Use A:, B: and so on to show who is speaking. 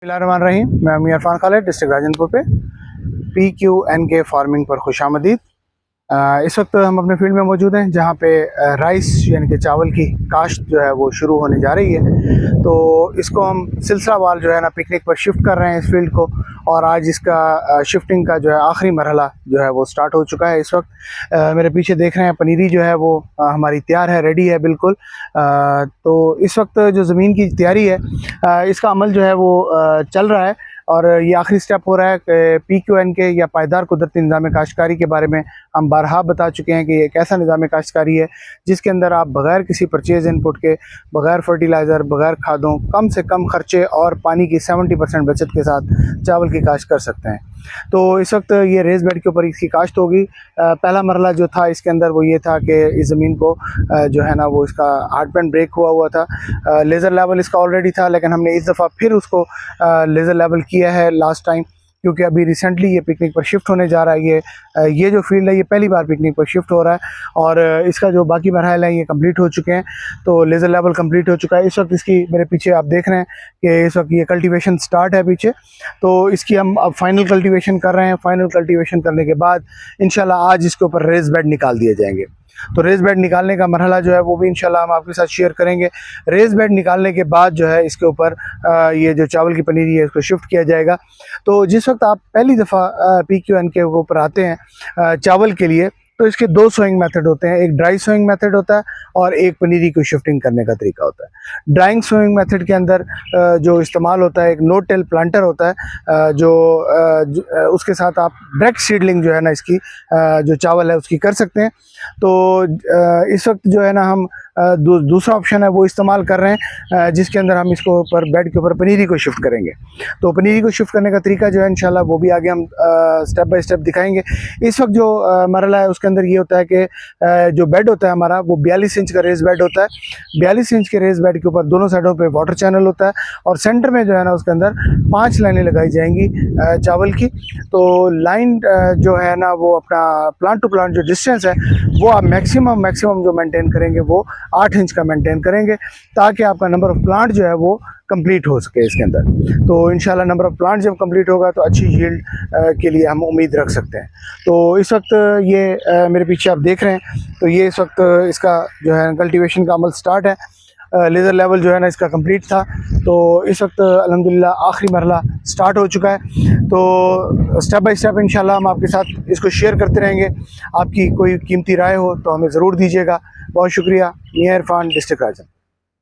A: बिस्मिल्लाहिर्रहमानिर्रहीम। मैं अमीर इरफान खालिद, डिस्ट्रिक्ट राजनपुर पे PQNK फार्मिंग पर खुश आमदीद। इस वक्त हम अपने फील्ड में मौजूद हैं जहाँ पे राइस यानी कि चावल की काश्त जो है वो शुरू होने जा रही है। तो इसको हम सिलसिलावार जो है ना पिकनिक पर शिफ्ट कर रहे हैं इस फील्ड को, और आज इसका शिफ्टिंग का जो है आखिरी मरहला जो है वो स्टार्ट हो चुका है। इस वक्त मेरे पीछे देख रहे हैं पनीरी जो है वो हमारी तैयार है, रेडी है बिल्कुल। तो इस वक्त जो ज़मीन की तैयारी है इसका अमल जो है वो चल रहा है, और ये आखिरी स्टेप हो रहा है कि PQNK या पायदार कुदरती निज़ाम काश्तकारी के बारे में हम बारहा बता चुके हैं कि ये एक ऐसा निज़ाम काश्तकारी है जिसके अंदर आप बग़ैर किसी परचेज़ इनपुट के, बग़ैर फर्टिलाइज़र, बग़ैर खादों, कम से कम खर्चे और पानी की 70% बचत के साथ चावल की काश्त कर सकते हैं। तो इस वक्त ये रेज़ बेड के ऊपर इसकी काश्त होगी। पहला मरला जो था इसके अंदर वो ये था कि इस ज़मीन को जो है ना वो इसका हार्ड पैन ब्रेक हुआ था। लेज़र लेवल इसका ऑलरेडी था, लेकिन हमने इस दफ़ा फिर उसको लेज़र लेवल किया है लास्ट टाइम, क्योंकि अभी रिसेंटली ये पिकनिक पर शिफ्ट होने जा रहा है। ये जो फील्ड है ये पहली बार पिकनिक पर शिफ्ट हो रहा है, और इसका जो बाकी मरहले हैं ये कंप्लीट हो चुके हैं। तो लेज़र लेवल कंप्लीट हो चुका है। इस वक्त इसकी मेरे पीछे आप देख रहे हैं कि इस वक्त ये कल्टीवेशन स्टार्ट है पीछे। तो इसकी हम अब फाइनल कल्टीवेशन कर रहे हैं। फाइनल कल्टीवेशन करने के बाद इंशाल्लाह आज इसके ऊपर रेज़ बेड निकाल दिए जाएंगे। तो रेज़ बेड निकालने का मरहला जो है वो भी इंशाल्लाह हम आपके साथ शेयर करेंगे। रेज़ बेड निकालने के बाद जो है इसके ऊपर ये जो चावल की पनीरी है इसको शिफ्ट किया जाएगा। तो जिस वक्त आप पहली दफ़ा PQNK के ऊपर आते हैं चावल के लिए, तो इसके दो सोइंग मेथड होते हैं। एक ड्राई सोइंग मेथड होता है और एक पनीरी को शिफ्टिंग करने का तरीका होता है। ड्राइंग सोइंग मेथड के अंदर जो इस्तेमाल होता है एक नो टेल प्लांटर होता है, जो उसके साथ आप डायरेक्ट सीडलिंग जो है ना इसकी जो चावल है उसकी कर सकते हैं। तो इस वक्त जो है ना हम दूसरा ऑप्शन है वो इस्तेमाल कर रहे हैं, जिसके अंदर हम इसको ऊपर बेड के ऊपर पनीरी को शिफ्ट करेंगे। तो पनीरी को शिफ्ट करने का तरीका जो है इंशाल्लाह वो भी आगे हम स्टेप बाय स्टेप दिखाएंगे। इस वक्त जो मरला है उसके अंदर ये होता है कि जो बेड होता है हमारा वो 42 इंच का रेज़ बेड होता है। 42 इंच के रेज़ बेड के ऊपर दोनों साइडों पे वाटर चैनल होता है, और सेंटर में जो है ना उसके अंदर 5 लाइनें लगाई जाएंगी चावल की। तो लाइन जो है ना वो अपना प्लांट टू प्लांट जो डिस्टेंस है वो आप मैक्सिमम जो मेंटेन करेंगे वो 8 इंच का मेंटेन करेंगे, ताकि आपका नंबर ऑफ़ प्लांट जो है वो कंप्लीट हो सके इसके अंदर। तो इंशाल्लाह नंबर ऑफ़ प्लांट जब कंप्लीट होगा तो अच्छी यील्ड के लिए हम उम्मीद रख सकते हैं। तो इस वक्त ये मेरे पीछे आप देख रहे हैं, तो ये इस वक्त इसका जो है कल्टीवेशन का अमल स्टार्ट है। लेज़र लेवल जो है ना इसका कंप्लीट था। तो इस वक्त अल्हम्दुलिल्लाह आखिरी मरहला स्टार्ट हो चुका है। तो स्टेप बाय स्टेप इंशाल्लाह हम आपके साथ इसको शेयर करते रहेंगे। आपकी कोई कीमती राय हो तो हमें ज़रूर दीजिएगा। बहुत शुक्रिया। मियां इरफान, डिस्ट्रिक्ट राजन।